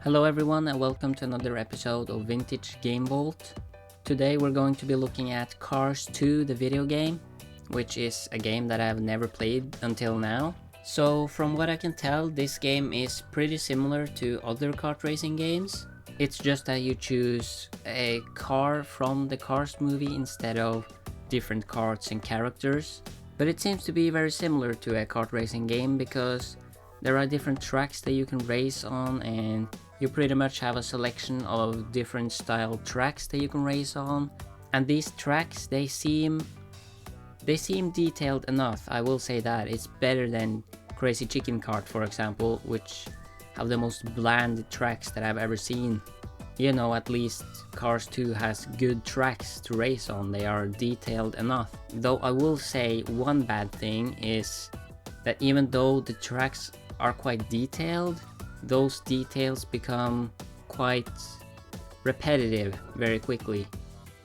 Hello everyone and welcome to another episode of Vintage Game Vault. Today we're going to be looking at Cars 2, the video game, which is a game that I've never played until now. So from what I can tell, this game is pretty similar to other kart racing games. It's just that you choose a car from the Cars movie instead of different karts and characters. But it seems to be very similar to a kart racing game because there are different tracks that you can race on, and you pretty much have a selection of different style tracks that you can race on. And these tracks, they seem detailed enough. I will say that it's better than Crazy Chicken Kart, for example, which have the most bland tracks that I've ever seen. You know, at least Cars 2 has good tracks to race on. They are detailed enough. Though I will say one bad thing is that even though the tracks are quite detailed, those details become quite repetitive very quickly,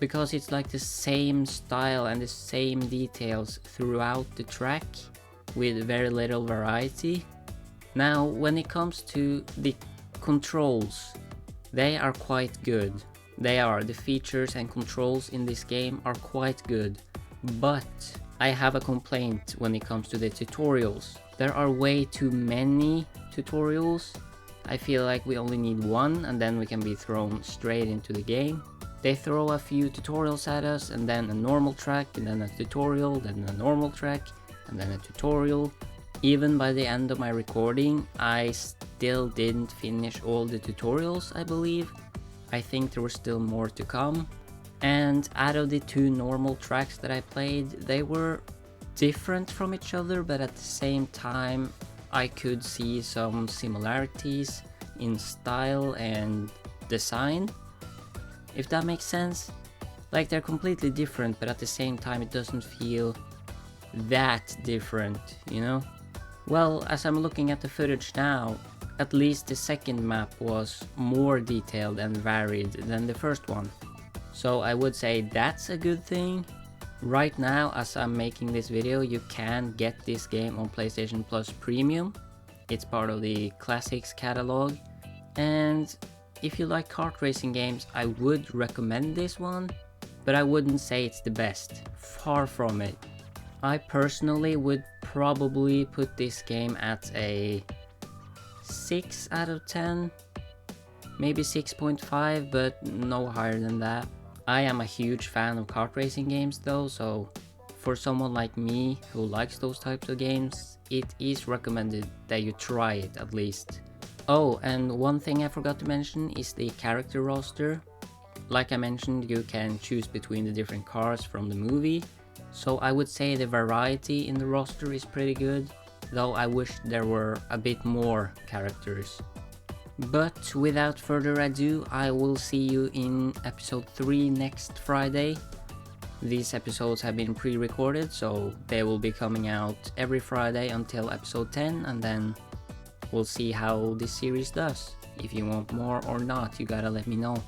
because it's like the same style and the same details throughout the track with very little variety. Now, when it comes to the controls, they are quite good. The features and controls in this game are quite good, but I have a complaint when it comes to the tutorials. There are way too many tutorials. I feel like we only need one and then we can be thrown straight into the game. They throw a few tutorials at us, and then a normal track, and then a tutorial, then a normal track, and then a tutorial. Even by the end of my recording, I still didn't finish all the tutorials, I believe. I think there were still more to come. And out of the two normal tracks that I played, they were different from each other, but at the same time I could see some similarities in style and design, if that makes sense. Like, they're completely different, but at the same time it doesn't feel that different, you know? Well, as I'm looking at the footage now, at least the second map was more detailed and varied than the first one. So I would say that's a good thing. Right now, as I'm making this video, you can get this game on PlayStation Plus Premium. It's part of the Classics catalog. And if you like kart racing games, I would recommend this one, but I wouldn't say it's the best. Far from it. I personally would probably put this game at a 6 out of 10, maybe 6.5, but no higher than that. I am a huge fan of kart racing games though, so for someone like me who likes those types of games, it is recommended that you try it at least. Oh, and one thing I forgot to mention is the character roster. Like I mentioned, you can choose between the different cars from the movie, so I would say the variety in the roster is pretty good, though I wish there were a bit more characters. But without further ado, I will see you in episode 3 next Friday. These episodes have been pre-recorded, so they will be coming out every Friday until episode 10, and then we'll see how this series does. If you want more or not, you gotta let me know.